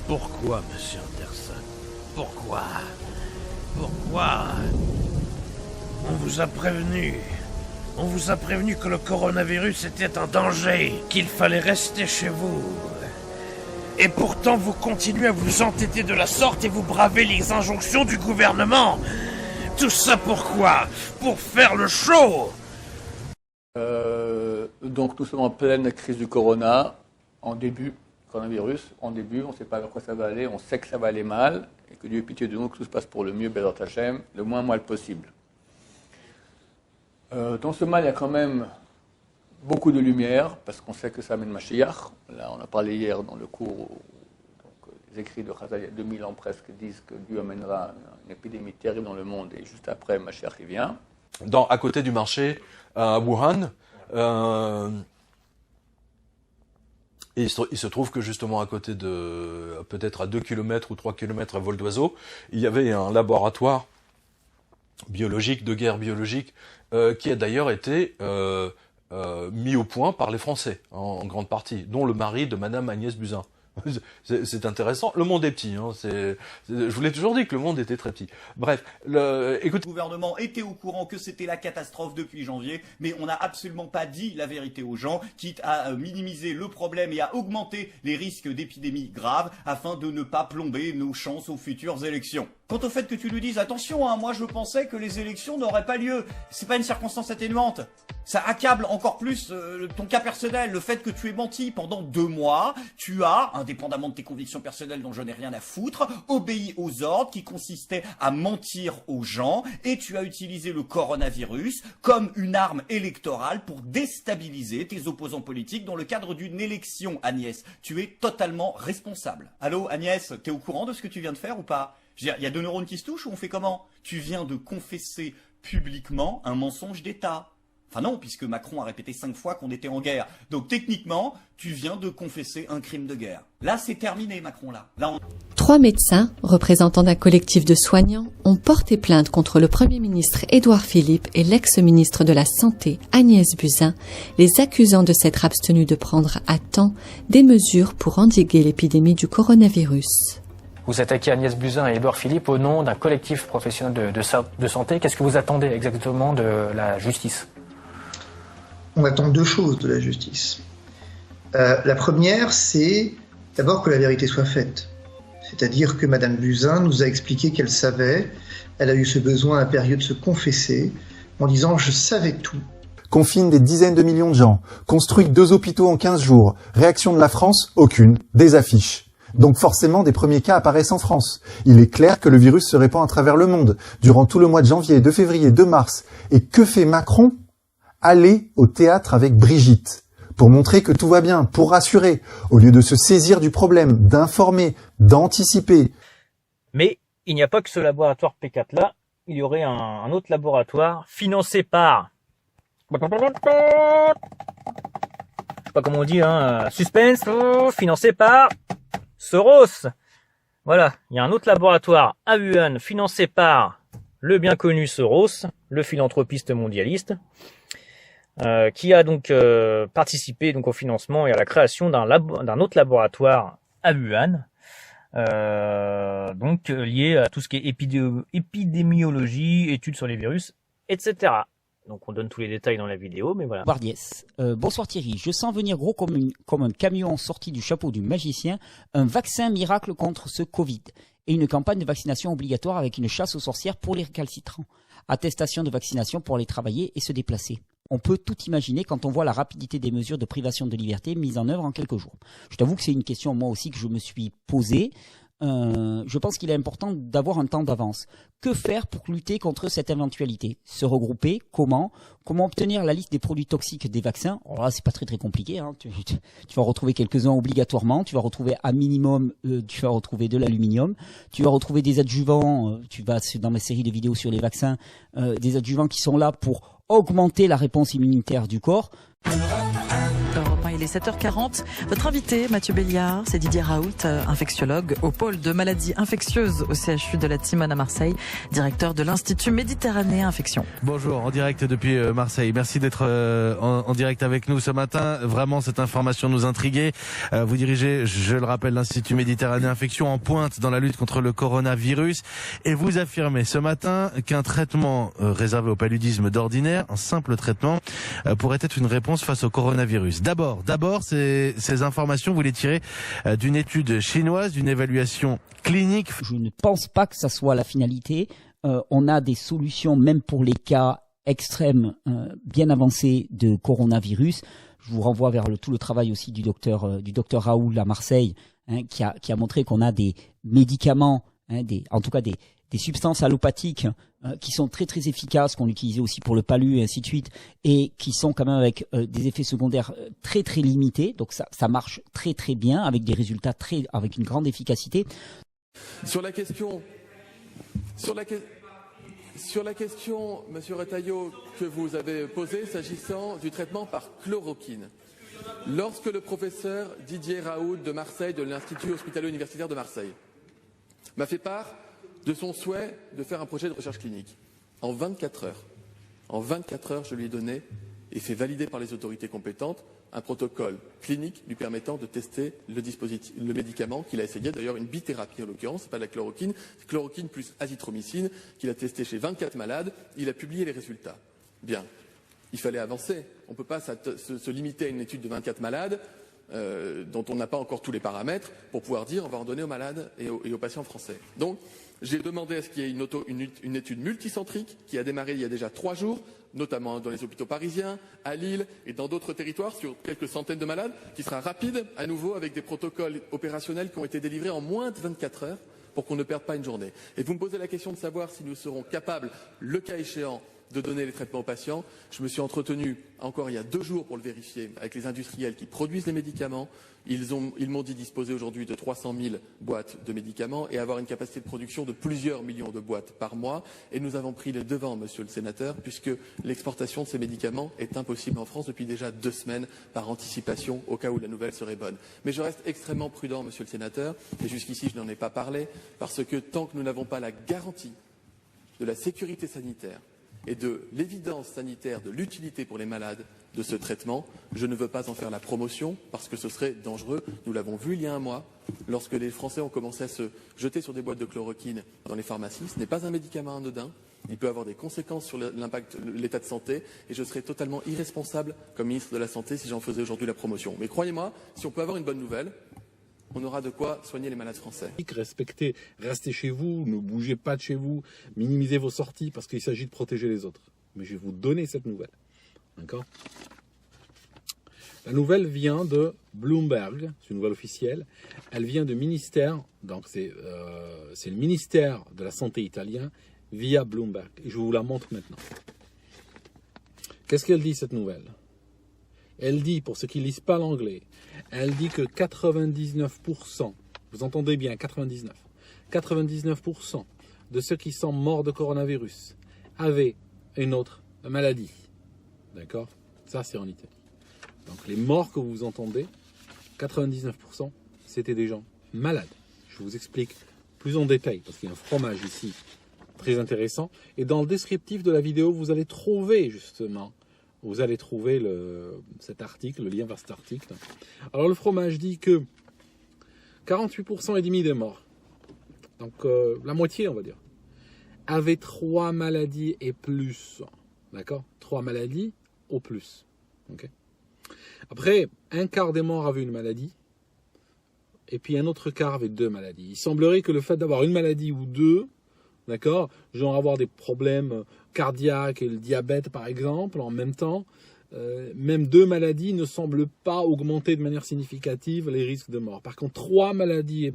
Pourquoi, monsieur Anderson? Pourquoi? Pourquoi? On vous a prévenu. On vous a prévenu que le coronavirus était un danger, qu'il fallait rester chez vous. Et pourtant, vous continuez à vous entêter de la sorte et vous bravez les injonctions du gouvernement. Tout ça pourquoi? Pour faire le show. Donc nous sommes en pleine crise du coronavirus, en début, on ne sait pas vers quoi ça va aller, on sait que ça va aller mal, et que Dieu ait pitié de nous, que tout se passe pour le mieux, Bezrat Hashem, le moins mal possible. Dans ce mal, il y a quand même beaucoup de lumière, parce qu'on sait que ça amène Mashiach. Là, on a parlé hier dans le cours, les écrits de Chazal, il y a 2000 ans presque, disent que Dieu amènera une épidémie terrible dans le monde, et juste après, Mashiach y vient. À côté du marché, à Wuhan, et il se trouve que justement à côté de, peut-être à 2 km ou 3 km à vol d'oiseau, il y avait un laboratoire biologique, de guerre biologique, qui a d'ailleurs été mis au point par les Français, en grande partie, dont le mari de Madame Agnès Buzyn. C'est intéressant. Le monde est petit. Je vous l'ai toujours dit que le monde était très petit. Bref, écoutez. Le gouvernement était au courant que c'était la catastrophe depuis janvier, mais on n'a absolument pas dit la vérité aux gens, quitte à minimiser le problème et à augmenter les risques d'épidémies graves afin de ne pas plomber nos chances aux futures élections. Quant au fait que tu nous dises, attention, moi je pensais que les élections n'auraient pas lieu, c'est pas une circonstance atténuante. Ça accable encore plus ton cas personnel, le fait que tu aies menti pendant 2 mois, tu as, indépendamment de tes convictions personnelles dont je n'ai rien à foutre, obéi aux ordres qui consistaient à mentir aux gens, et tu as utilisé le coronavirus comme une arme électorale pour déstabiliser tes opposants politiques dans le cadre d'une élection, Agnès. Tu es totalement responsable. Allô Agnès, t'es au courant de ce que tu viens de faire ou pas? Il y a 2 neurones qui se touchent ou on fait comment? Tu viens de confesser publiquement un mensonge d'État. Enfin non, puisque Macron a répété 5 fois qu'on était en guerre. Donc techniquement, tu viens de confesser un crime de guerre. Là, c'est terminé, Macron, là. 3 médecins, représentants d'un collectif de soignants, ont porté plainte contre le Premier ministre Édouard Philippe et l'ex-ministre de la Santé Agnès Buzyn, les accusant de s'être abstenus de prendre à temps des mesures pour endiguer l'épidémie du coronavirus. Vous attaquez Agnès Buzyn et Édouard Philippe au nom d'un collectif professionnel de santé. Qu'est-ce que vous attendez exactement de la justice? On attend 2 choses de la justice. La première, c'est d'abord que la vérité soit faite. C'est-à-dire que Madame Buzyn nous a expliqué qu'elle savait, elle a eu ce besoin impérieux de se confesser en disant « je savais tout ». Confine des dizaines de millions de gens, construit 2 hôpitaux en 15 jours, réaction de la France, aucune, des affiches. Donc forcément, des premiers cas apparaissent en France. Il est clair que le virus se répand à travers le monde, durant tout le mois de janvier, de février, de mars. Et que fait Macron? Aller au théâtre avec Brigitte, pour montrer que tout va bien, pour rassurer, au lieu de se saisir du problème, d'informer, d'anticiper. Mais il n'y a pas que ce laboratoire P4-là, il y aurait un autre laboratoire financé par... Je sais pas comment on dit, suspense, financé par... Soros. Voilà, il y a un autre laboratoire à Wuhan financé par le bien connu Soros, le philanthropiste mondialiste, qui a donc participé donc au financement et à la création d'un autre laboratoire à Wuhan, donc lié à tout ce qui est épidémiologie, études sur les virus, etc. Donc on donne tous les détails dans la vidéo, mais voilà. Bardiès. Bonsoir Thierry, je sens venir gros comme un camion sorti du chapeau du magicien, un vaccin miracle contre ce Covid et une campagne de vaccination obligatoire avec une chasse aux sorcières pour les récalcitrants. Attestation de vaccination pour aller travailler et se déplacer. On peut tout imaginer quand on voit la rapidité des mesures de privation de liberté mises en œuvre en quelques jours. Je t'avoue que c'est une question moi aussi que je me suis posée. Je pense qu'il est important d'avoir un temps d'avance. Que faire pour lutter contre cette éventualité? Se regrouper? Comment obtenir la liste des produits toxiques des vaccins? Alors là, c'est pas très compliqué. Tu vas retrouver quelques-uns obligatoirement. Tu vas retrouver à minimum, tu vas retrouver de l'aluminium. Tu vas retrouver des adjuvants. Tu vas dans ma série de vidéos sur les vaccins, des adjuvants qui sont là pour augmenter la réponse immunitaire du corps. il est 7h40. Votre invité, Mathieu Béliard, c'est Didier Raoult, infectiologue au pôle de maladies infectieuses au CHU de la Timone à Marseille, directeur de l'Institut Méditerranéen Infection. Bonjour, en direct depuis Marseille. Merci d'être en direct avec nous ce matin. Vraiment, cette information nous intriguait. Vous dirigez, je le rappelle, l'Institut Méditerranéen Infection en pointe dans la lutte contre le coronavirus. Et vous affirmez ce matin qu'un traitement réservé au paludisme d'ordinaire, un simple traitement, pourrait être une réponse face au coronavirus. D'abord, ces informations, vous les tirez d'une étude chinoise, d'une évaluation clinique. Je ne pense pas que ça soit la finalité. On a des solutions, même pour les cas extrêmes, bien avancés de coronavirus. Je vous renvoie vers tout le travail aussi du docteur Raoult à Marseille, qui a montré qu'on a des médicaments, en tout cas des substances allopathiques qui sont très très efficaces, qu'on utilisait aussi pour le palu et ainsi de suite, et qui sont quand même avec des effets secondaires très très limités. Donc ça marche très très bien, avec des résultats avec une grande efficacité. Sur la question, Monsieur Retailleau, que vous avez posée s'agissant du traitement par chloroquine. Lorsque le professeur Didier Raoult de Marseille, de l'Institut hospitalo-universitaire de Marseille, m'a fait part de son souhait de faire un projet de recherche clinique, en 24 heures, je lui ai donné et fait valider par les autorités compétentes un protocole clinique lui permettant de tester le médicament qu'il a essayé, d'ailleurs une bithérapie en l'occurrence, c'est pas de la chloroquine, c'est chloroquine plus azithromycine, qu'il a testé chez 24 malades, il a publié les résultats. Bien, il fallait avancer, on ne peut pas se limiter à une étude de 24 malades, dont on n'a pas encore tous les paramètres, pour pouvoir dire on va en donner aux malades et aux patients français. Donc, j'ai demandé à ce qu'il y ait une étude multicentrique qui a démarré il y a déjà 3 jours, notamment dans les hôpitaux parisiens, à Lille et dans d'autres territoires, sur quelques centaines de malades, qui sera rapide, à nouveau, avec des protocoles opérationnels qui ont été délivrés en moins de 24 heures pour qu'on ne perde pas une journée. Et vous me posez la question de savoir si nous serons capables, le cas échéant, de donner les traitements aux patients. Je me suis entretenu encore il y a 2 jours pour le vérifier avec les industriels qui produisent les médicaments. Ils m'ont dit disposer aujourd'hui de 300 000 boîtes de médicaments et avoir une capacité de production de plusieurs millions de boîtes par mois. Et nous avons pris les devants, monsieur le sénateur, puisque l'exportation de ces médicaments est impossible en France depuis déjà 2 semaines par anticipation au cas où la nouvelle serait bonne. Mais je reste extrêmement prudent, monsieur le sénateur, et jusqu'ici je n'en ai pas parlé, parce que tant que nous n'avons pas la garantie de la sécurité sanitaire et de l'évidence sanitaire de l'utilité pour les malades de ce traitement, je ne veux pas en faire la promotion parce que ce serait dangereux. Nous l'avons vu il y a un mois, lorsque les Français ont commencé à se jeter sur des boîtes de chloroquine dans les pharmacies. Ce n'est pas un médicament anodin, il peut avoir des conséquences sur l'impact, l'état de santé, et je serais totalement irresponsable comme ministre de la Santé si j'en faisais aujourd'hui la promotion. Mais croyez-moi, si on peut avoir une bonne nouvelle, on aura de quoi soigner les malades français. Respectez, restez chez vous, ne bougez pas de chez vous, minimisez vos sorties parce qu'il s'agit de protéger les autres. Mais je vais vous donner cette nouvelle. D'accord ? La nouvelle vient de Bloomberg, c'est une nouvelle officielle. Elle vient du ministère, donc c'est le ministère de la Santé italien via Bloomberg. Et je vous la montre maintenant. Qu'est-ce qu'elle dit cette nouvelle ? Elle dit, pour ceux qui ne lisent pas l'anglais, elle dit que 99%, vous entendez bien, 99% de ceux qui sont morts de coronavirus avaient une autre maladie. D'accord ? Ça, c'est en Italie. Donc, les morts que vous entendez, 99%, c'était des gens malades. Je vous explique plus en détail, parce qu'il y a un fromage ici très intéressant. Et dans le descriptif de la vidéo, vous allez trouver justement... Vous allez trouver cet article, le lien vers cet article. Alors le fromage dit que 48% et demi des morts, donc la moitié on va dire, avaient 3 maladies et plus. D'accord ? 3 maladies au plus. Okay ? Après, un quart des morts avaient une maladie, et puis un autre quart avait 2 maladies. Il semblerait que le fait d'avoir une maladie ou 2, d'accord, genre avoir des problèmes cardiaques et le diabète par exemple en même temps, même 2 maladies ne semblent pas augmenter de manière significative les risques de mort. Par contre 3 maladies